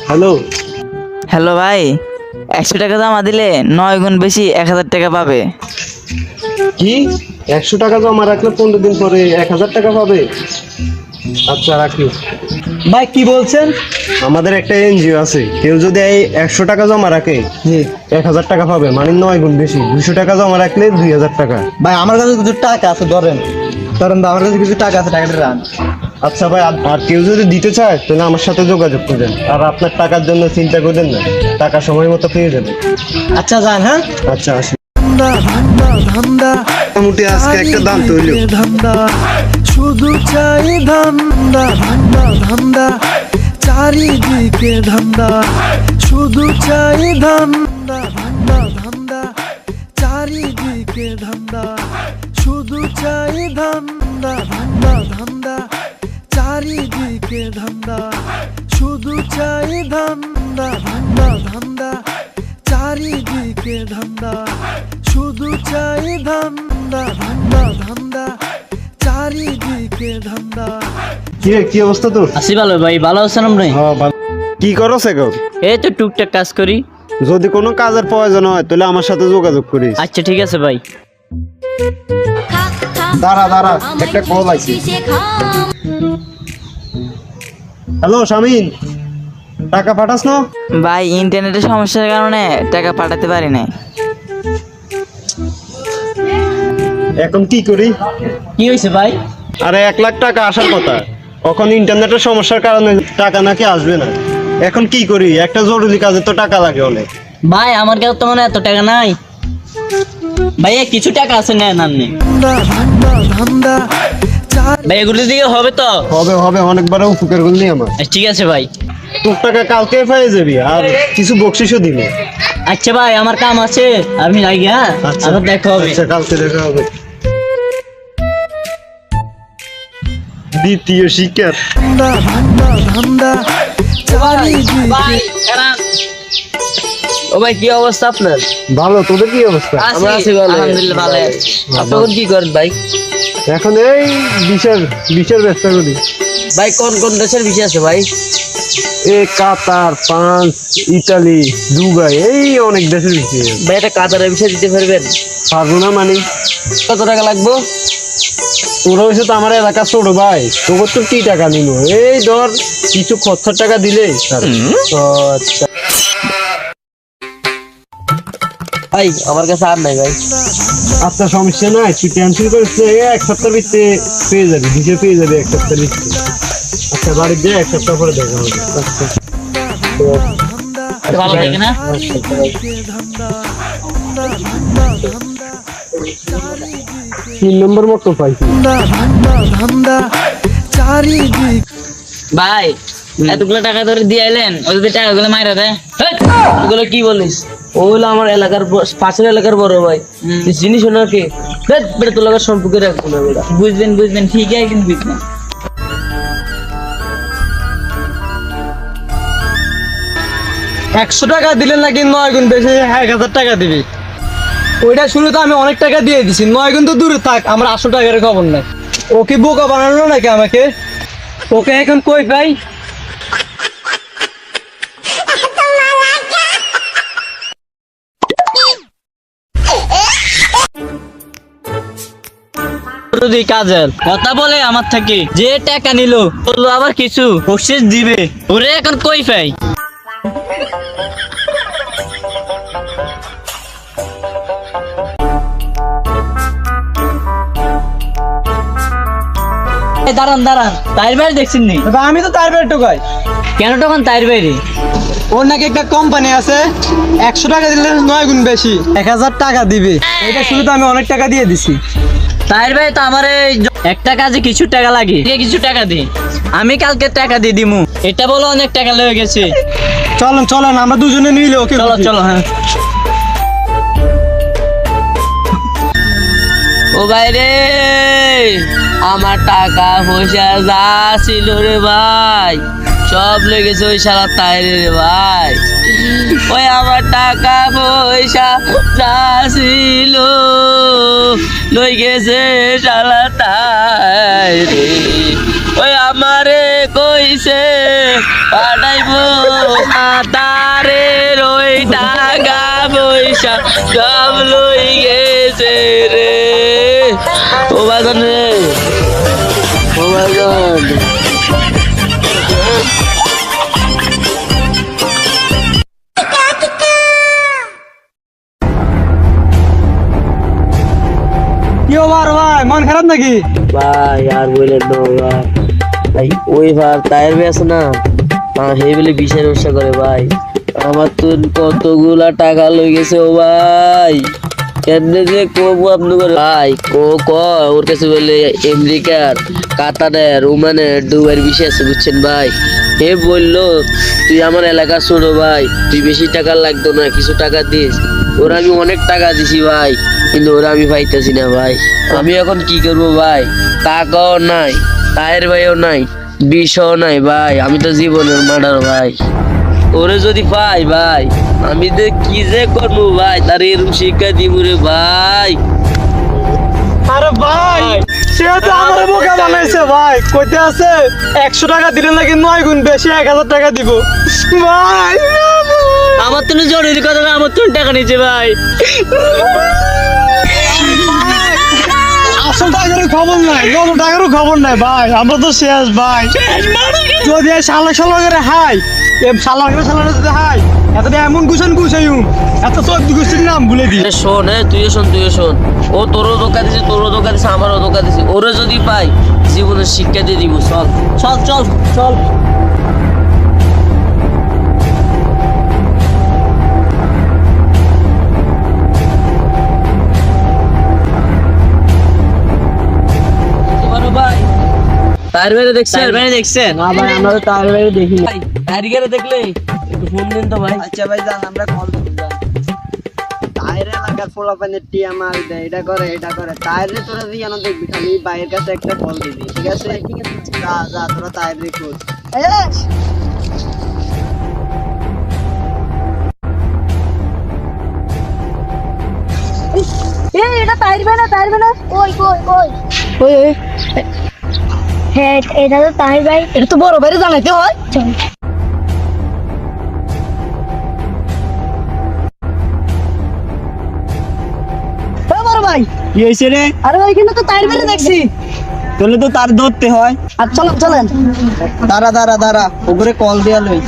Hello hello ভাই, 100 টাকা জমা দিলে 9 গুণ বেশি 1000 টাকা পাবে। কি 100 টাকা জমা রাখলে 15 দিন পরে 1000 টাকা পাবে? আচ্ছা রাখি। ভাই কি বলছেন? আমাদের একটা এনজিও আছে, কেউ যদি এই 100 টাকা জমা রাখে 1000 টাকা পাবে, মানে 9 গুণ বেশি। 200 টাকা জমা রাখলে 2000 টাকা। ভাই আমার কাছে কিছু টাকা আছে, ধরেন ধরেন ভাই, আমার কাছে কিছু টাকা আছে, টাকাটা রান। আচ্ছা ভাই, আর কেউ যদি দিতে চায় তাহলে আমার সাথে যোগাযোগ করবেন। আর আপনার টাকার জন্য চিন্তা করবেন না, টাকা সময় মতো পেয়ে যাবেন। আচ্ছা যান। হ্যাঁ আচ্ছা আসি। মোটামুটি আজকে একটা দাম তৈরি। ধান্দা শুধু চাই ধান্দা ধান্দা ধান্দা চারিদিকে ধান্দা শুধু চাই ধান্দা ধান্দা ধান্দা চারিদিকে ধান্দা শুধু চাই ধান্দা ধান্দা ধান্দা চারিদিকে ধান্দা শুধু চাই ধান্দা ধান্দা ধান্দা চারিদিকে ধান্দা শুধু চাই ধান্দা ধান্দা ধান্দা চারিদিকে ধান্দা। কি অবস্থা তোর? আসি ভালো ভাই, ভালো আছেন আপনি? হ্যাঁ ভালো। কি করছ এখন? এই তো টুকটাক কাজ করি। যদি কোনো কাজের প্রয়োজন হয় তাহলে আমার সাথে যোগাযোগ করিস। আচ্ছা ঠিক আছে ভাই। দাঁড়া একটা কল আইছে। হ্যালো শামিন, টাকা পাঠাস না? ভাই ইন্টারনেটের সমস্যার কারণে টাকা পাঠাতে পারি নাই। এখন কি করি? কি হয়েছে ভাই? আরে 1 লাখ টাকা আসার কথা, এখন ইন্টারনেটের সমস্যার কারণে টাকা নাকি আসবে না। এখন কি করি? একটা জরুরি কাজে তো টাকা লাগে অনেক। ভাই আমার কাছে তো মনে হয় এত টাকা নাই। ভাইয়া কিছু টাকা আছে, নেন আপনি। ভাই এগুলো দিকে হবে তো? হবে অনেকবার উপকার করলি আমার। ঠিক আছে ভাই। তোর টাকা কালকে পেয়ে যাবি, আর কিছু বকশিসও দিবি। আচ্ছা ভাই আমার কাম আছে, আমি যাই। হ্যাঁ আবার দেখা হবে। আচ্ছা কালকে দেখা হবে। দ্বিতীয় শিকার। ভাই, দাঁড়ান। ও ভাই কি অবস্থা আপনার? ভালো, তোদের কি অবস্থা? আমরা আছি ভালো, আলহামদুলিল্লাহ ভালো আছি। আপনি কি করেন ভাই? এখন এই বিশের ব্যবসা করি। ভাই কোন কোন দেশের বিষয় আছে ভাই? কাতার, ফ্রান্স, ইতালি, দুবাই, এই অনেক দেশের বিষয়। ভাই এটা কাতারের বিষয় দিতে পারবেন? পারবো না মানে? কত টাকা লাগবে? তোরা হয়েছে তো আমার এলাকা ছোট ভাই, তোর তো কি টাকা নিব? এই ধর কিছু খরচার টাকা দিলে। আচ্ছা ভাই আমার কাছে আর নাই ভাই। আচ্ছা সমস্যা নাই, তুই টেনশন করিস না, 1 সপ্তাহ ভিতরে পেয়ে যাবি, ভিসা পেয়ে যাবি 1 সপ্তাহ ভিতরে। আচ্ছা বাড়ি যা, 1 সপ্তাহ পরে দেখা হবে। আচ্ছা ভালো থাকে না? তিন নম্বর মতো পাইছি। ভাই এতগুলো টাকা ধরে দিয়ে আইলেন, ওই যদি টাকাগুলো মাইরা দেয়। ওগুলো কি বলিস? ওগুলো আমার এলাকার পাশের এলাকার বড় ভাই, জিনিস ওনাকে বেটা তোর লাগার সম্পর্কে রাখবো না। বেটা বুঝবেন ঠিক আছে, কিন্তু বুঝবেন 100 টাকা দিলেন নাকি 9 গুণ বেশি 1000 টাকা দিবি? ওইটা শুনে তো আমি অনেক টাকা দিয়ে দিছি। 9 গুণ তো দূরে থাক, আমার 800 টাকার খবর নাই। ও কি বোকা বানানো নাকি আমাকে? ওকে এখন কই ভাই? যদি কাজের কথা বলে আমার থেকে, যে টাকা নিল বললো আবার কিছু বকশিশ দিবে, ওরে এখন কই পাই? দাঁড়ান তাইর বাইরে দেখছেন নি? আমি তো তার বের টোকাই। কেন তখন তাইর বাইরে? ওর নাকি একটা কোম্পানি আছে, 100 টাকা দিলে 9 গুণ বেশি 1000 টাকা দিবে। এটা শুনে তো আমি অনেক টাকা দিয়ে দিছি। তাইর ভাই তো আমার একটা কাজে কিছু টাকা লাগে, কিছু টাকা দি, আমি কালকে টাকা দিয়ে দিমু। এটা বলো অনেক টাকা লেগে গেছে। চলেন আমরা দুজনে নিলে ওকে। চলো হ্যাঁ। ও ভাই রে, আমার টাকা পয়সা যা ছিল রে ভাই সব লেগেছে ওই শালা তাইরে রে ভাই। ওই আমার টাকা পয়সা যা ছিল লই গেছে শালা তাইরে। লইছে পাঠাইবো তারে রই টাকা পয়সা সব লই গেছে রে ও বাজান রে ও বাজান কি ওভার ভাই, মন খারাপ নাকি? ভাই আর বললেন না ভাই ভাই ওই ভার টায়ার বেছে না হে বলে বিশাল ব্যবসা করে ভাই আমার তো কতগুলা টাকা লই গেছে ও ভাই কেমনে যে কবু আপনি করে ভাই ওর কাছে বলে আমেরিকার কাতারের ওমানের দুবাইয়ের বিষয় আছে বুঝছেন ভাই হে বললো তুই আমার এলাকা ছোট ভাই তুই বেশি টাকা লাগতো না কিছু টাকা দিস ওরা আমি অনেক টাকা দিছি ভাই কিন্তু ওরা আমি পাইতেছি না ভাই আমি এখন কি করবো ভাই টাকাও নাই টায়ের ভাইও নাই বিষও নাই ভাই আমি তো জীবনের মার্ডার ভাই ওরে যদি পাই ভাই আমি তো কি যে করবো ভাই তার এরকম শিক্ষা দিব রে ভাই আরে ভাই সে তো আমার বোকা বানাইছে ভাই, কইতে আছে 100 টাকা দিলে নাকি 9 গুণ বেশি 1000 টাকা দিব ভাই। আমার তো জরুরি কথা না আমার তো টাকা নিচ্ছে ভাই আসল টাকারও খবর নাই, কত টাকারও খবর নাই ভাই, আমরা তো শেষ ভাই। যদি এই শালা শালা করে হাই শালা যদি হাই এত এমন গুছাইম এত 14 গোষ্ঠীর নাম ভুলে দি। শোন হ্যাঁ তুইও শোন ও তোরও ধোকা দিছে আমারও ধোকা দিছে ওরে যদি পাই জীবনের শিক্ষা দিয়ে দিব চল চল চল চল ভাই তার বাইরে দেখছেন না ভাই আমরা তো তার বাইরে দেখি না। ভাই তারিখে দেখলে একটু ফোন দিন তো ভাই আচ্ছা ভাই জান আমরা কল দিই। তাইরে লাগা ফোলা পানের টিয়া মাল দেয় এটা করে তাইরে তোরা দিয়ে না দেখবি খালি বাইরের কাছে একটা কল দিবি ঠিক আছে যা তোরা তাইরে খোঁজ। এটা পারবে না ওই হ্যাঁ এটা তো তাহির ভাই, এটা তো বড় ভাইরে জানাইতে হয়। চল বড় ভাই কি হইছে রে? আরে ভাই কিন্তু তো তাহির ভাইরে দেখছি। তোলে তো তার ধরতে হয়। আর চলেন দাঁড়া ওপরে কল দেয়া লই।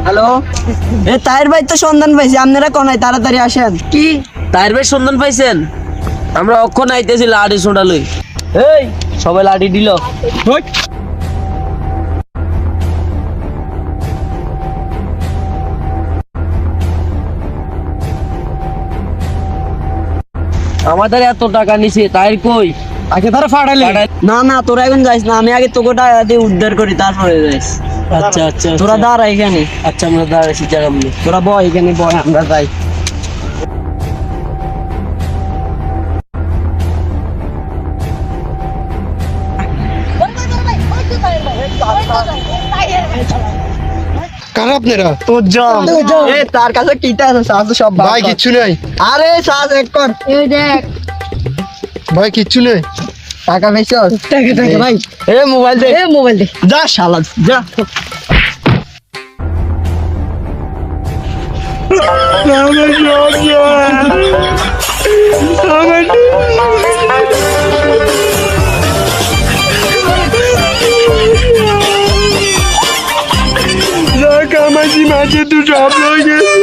হ্যালো এ তাহির ভাই তো সন্ধান পাইছি, আপনারা কোনায় তাড়াতাড়ি আসেন। কি তার ভাই সন্ধান পাইছেন? আমরা অক্ষণ আইতেছি লাড়ি ছোটা লই এই সবাই লাড়ি দিল আমাদের এত টাকা নিছে তাই কই আগে তারা ফাটাইলে না তোরা এখন যাইস না, আমি আগে তোকে টাকা দিয়ে উদ্ধার করি তারপরে যাইস। আচ্ছা তোরা দাঁড়া এখানে, আচ্ছা আমরা দাঁড়াইছি জানাবো তোরা বয় এখানে বয় আমরা যাই। কারা আপনারা? তোর জম এ তার কাছে কিটা আছে সাজ সব ভাই কিচ্ছু নেই, আরে সাজ এক কর এই দেখ ভাই কিচ্ছু নেই। টাকা পাইছো? টাকা ভাই, এ মোবাইল দে দে। যা শালা যা। কামাজি মাঝে তো সব হয়ে গেছে।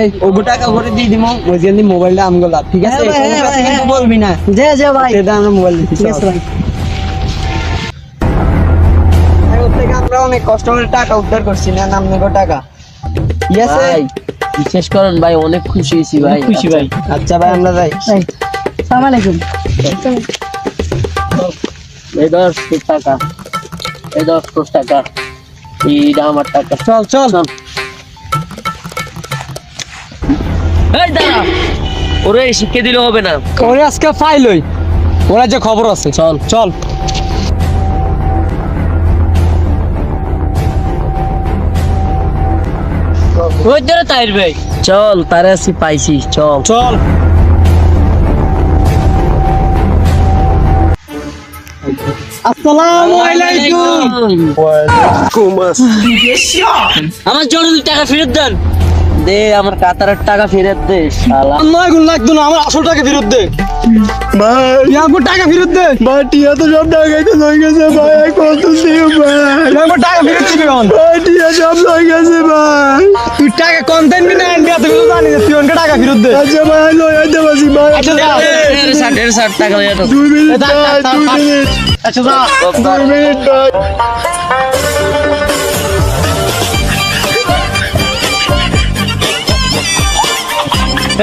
এই ওগো টাকা করে দিয়ে দিমু ওই জন্য মোবাইলটা আমগোলা ঠিক আছে? কিন্তু বলবি না যে ভাই এটা আমরা মোবাইল দিচ্ছি ঠিক আছে ভাই। ওর থেকে আমরা অনেক কষ্ট করে টাকা উদ্ধার করছি না নামনেগো টাকা ঠিক আছে? ভাই বিশেষ করেন ভাই অনেক খুশি হয়েছি ভাই খুশি ভাই। আচ্ছা ভাই আমরা যাই। সালাম আলাইকুম। এই 10 টাকা এই 10 টাকা এইটা আমার টাকা চল এই দাঁড়া ওরে শিখে দিলে হবে না। ওরে আজকে ফাইল হই, ওরা যে খবর আছে। চল চল। ওই ধরে তাইর ভাই, চল তারে আসি পাইছি, চল। চল। আসসালামু আলাইকুম। আমার জরুরি টাকা ফেরত দেন। দে আমার কাতারের টাকা ফেরত দে শালা। 9 গুণ লাগতো না, আমার আসল টাকা ফেরত দে ভাই আমার টাকা ফেরত দে ভাই টিয়া তো সব টাকাইতে লই গেছে ভাই, কত দিও ভাই, আমার টাকা ফেরত দিবি এখন। ভাই টিয়া সব লই গেছে ভাই। তুই টাকা কন্টেন্ট না আনবি, এত কিছু জানি না, তুই ওনকে টাকা ফেরত দে। আচ্ছা ভাই লই আইতে পারছি ভাই। আচ্ছা যা। 1.5 টাকা লইয়া তো। 2 মিনিট থাক, ভাই, থাক, 2 থাক। মিনিট, আচ্ছা যা। 2 মিনিট ভাই।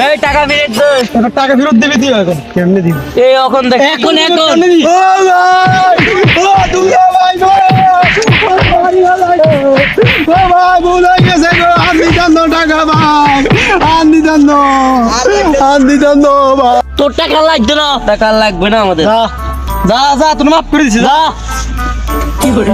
এই টাকা ফেরত দে। এবার টাকা ফেরত দিবি তুই এখন। কেমনে দিবি? এই এখন দেখ, এখন কেমনে দিবি? ও ভাই, ও দুলা ভাই গো, ও ভাই ভুল হয়ে গেছে গো, আন্দি জানো টাকা ভাই, আন্দি জানো ভাই। তোর টাকা লাগবে না, টাকা লাগবে না আমাদের। যা যা যা, তুই মাফ করে দিছি, যা। কি করে?